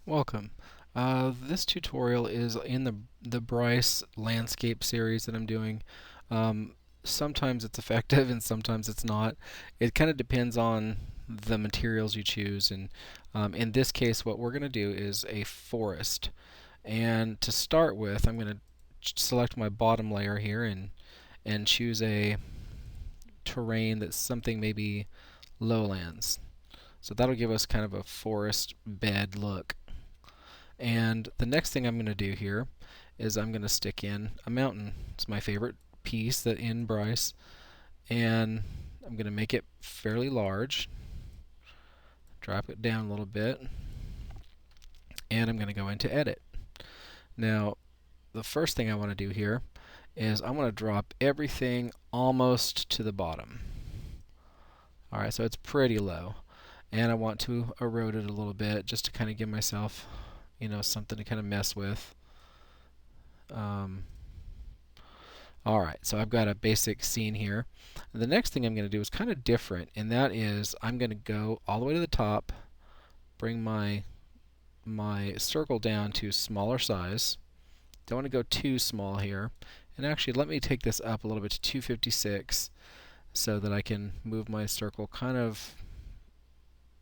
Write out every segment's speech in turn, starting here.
Welcome. This tutorial is in the Bryce landscape series that I'm doing. Um, Sometimes it's effective and sometimes it's not. It kind of depends on the materials you choose. And in this case, what we're going to do is a forest. And to start with, I'm going to select my bottom layer here and choose a terrain that's something maybe lowlands. So that'll give us kind of a forest bed look. And the next thing I'm going to do here is I'm going to stick in a mountain. It's my favorite piece that in Bryce, and I'm going to make it fairly large, drop it down a little bit, and I'm going to go into edit. Now, the first thing I want to do here is I want to drop everything almost to the bottom. Alright, so it's pretty low. And I want to erode it a little bit just to kind of give myself, something to kind of mess with. Um, Alright, so I've got a basic scene here. The next thing I'm going to do is kind of different, and that is I'm going to go all the way to the top, bring my circle down to smaller size. Don't want to go too small here. And actually, let me take this up a little bit to 256 so that I can move my circle kind of.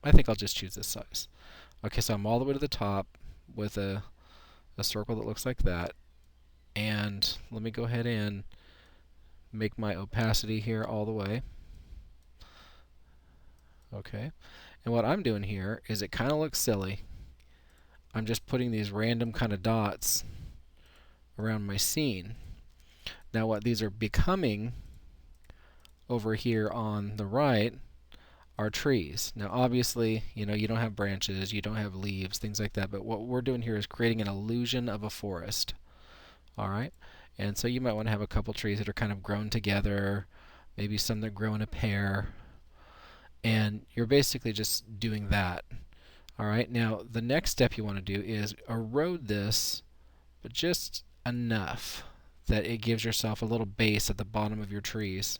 I think I'll just choose this size. Okay, so I'm all the way to the top with a circle that looks like that. And let me go ahead and make my opacity here all the way. Okay. And what I'm doing here is it kind of looks silly. I'm just putting these random kind of dots around my scene. Now what these are becoming over here on the right are trees. Now obviously, you don't have branches, you don't have leaves, things like that, but what we're doing here is creating an illusion of a forest. Alright? And so you might want to have a couple trees that are kind of grown together, maybe some that grow in a pair, and you're basically just doing that. Alright, now the next step you want to do is erode this, but just enough that it gives yourself a little base at the bottom of your trees.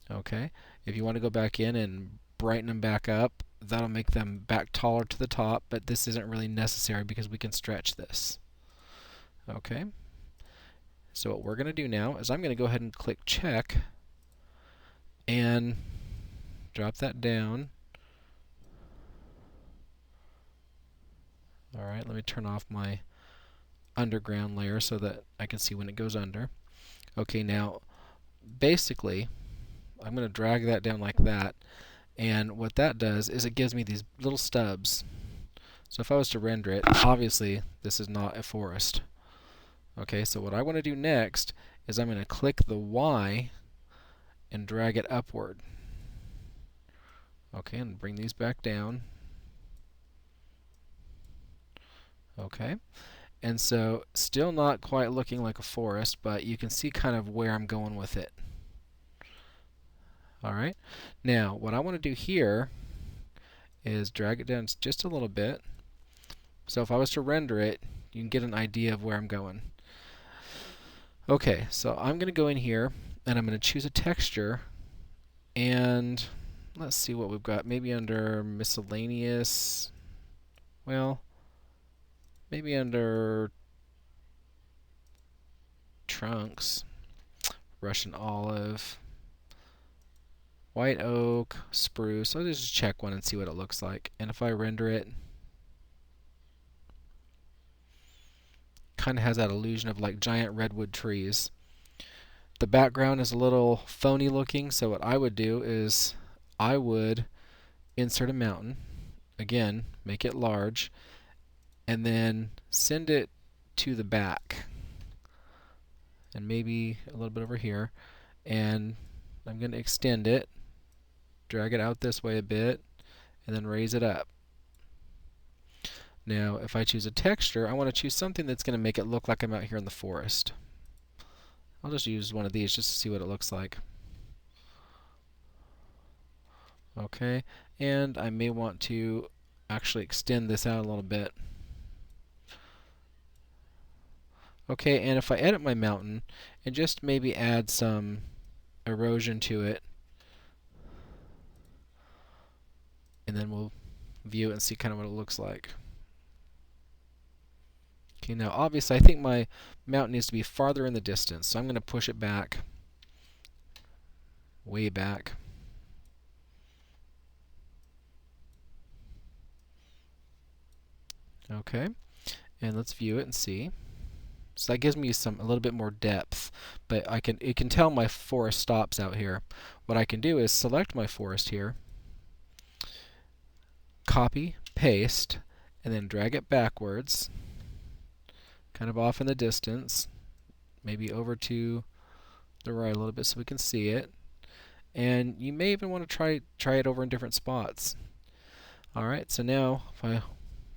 Okay, if you want to go back in and brighten them back up, that'll make them back taller to the top, but this isn't really necessary because we can stretch this. Okay, so what we're going to do now is I'm going to go ahead and click check and drop that down. Alright, let me turn off my underground layer so that I can see when it goes under. Okay, now basically I'm going to drag that down like that, and what that does is it gives me these little stubs. So if I was to render it, obviously this is not a forest. Okay, so what I want to do next is I'm going to click the Y and drag it upward. Okay, and bring these back down. Okay, and so still not quite looking like a forest, but you can see kind of where I'm going with it. Alright, now what I want to do here is drag it down just a little bit. So if I was to render it, you can get an idea of where I'm going. Okay, so I'm going to go in here and I'm going to choose a texture, and let's see what we've got. Maybe under miscellaneous, well, maybe under trunks, Russian olive, white oak, spruce. I'll just check one and see what it looks like. And if I render it, kind of has that illusion of like giant redwood trees. The background is a little phony looking, so what I would do is I would insert a mountain, again, make it large, and then send it to the back, and maybe a little bit over here, and I'm going to extend it, drag it out this way a bit, and then raise it up. Now, if I choose a texture, I want to choose something that's going to make it look like I'm out here in the forest. I'll just use one of these just to see what it looks like. Okay, and I may want to actually extend this out a little bit. Okay, and if I edit my mountain and just maybe add some erosion to it, and then we'll view it and see kind of what it looks like. Okay, now obviously I think my mountain needs to be farther in the distance, so I'm going to push it back, way back. Okay, and let's view it and see. So that gives me a little bit more depth, but it can tell my forest stops out here. What I can do is select my forest here, copy, paste, and then drag it backwards, kind of off in the distance, maybe over to the right a little bit so we can see it. And you may even want to try it over in different spots. Alright, so now if I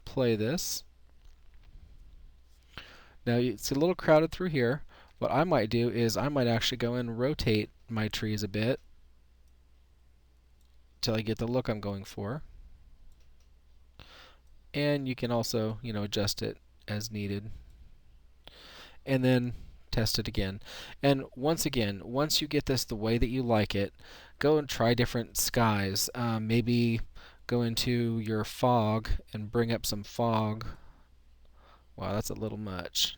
play this, now it's a little crowded through here. What I might do is I might actually go and rotate my trees a bit till I get the look I'm going for. And you can also, adjust it as needed. And then test it again. And once again, once you get this the way that you like it, go and try different skies. Maybe go into your fog and bring up some fog. Wow, that's a little much.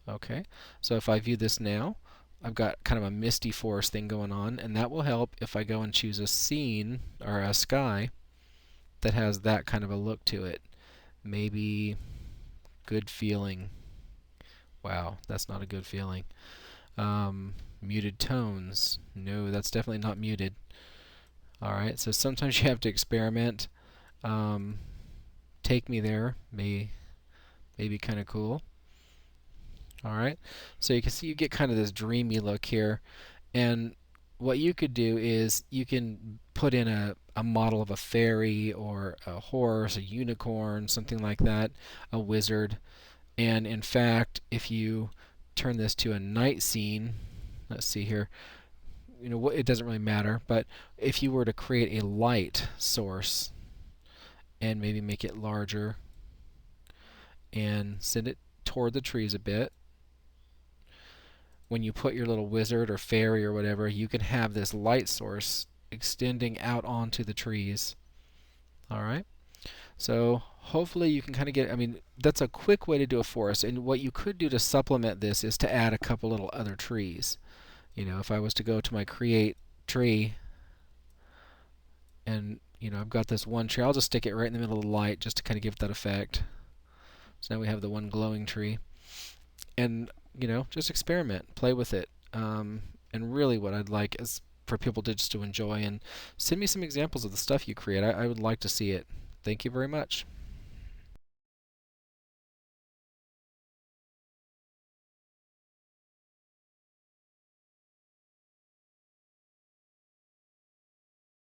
Okay, so if I view this now, I've got kind of a misty forest thing going on, and that will help if I go and choose a scene or a sky that has that kind of a look to it. Maybe good feeling. Wow, that's not a good feeling. Muted tones. No, that's definitely not muted. Alright, so sometimes you have to experiment. Take Me There may be kind of cool. Alright, so you can see you get kind of this dreamy look here. And what you could do is you can put in a model of a fairy or a horse, a unicorn, something like that, a wizard. And in fact, if you turn this to a night scene, let's see here, it doesn't really matter, but if you were to create a light source and maybe make it larger and send it toward the trees a bit, when you put your little wizard or fairy or whatever, you can have this light source extending out onto the trees. Alright? So hopefully you can kind of that's a quick way to do a forest. And what you could do to supplement this is to add a couple little other trees. If I was to go to my create tree and, I've got this one tree, I'll just stick it right in the middle of the light just to kind of give that effect. So now we have the one glowing tree. And, just experiment, play with it. And really what I'd like is for people to enjoy and send me some examples of the stuff you create. I would like to see it. Thank you very much.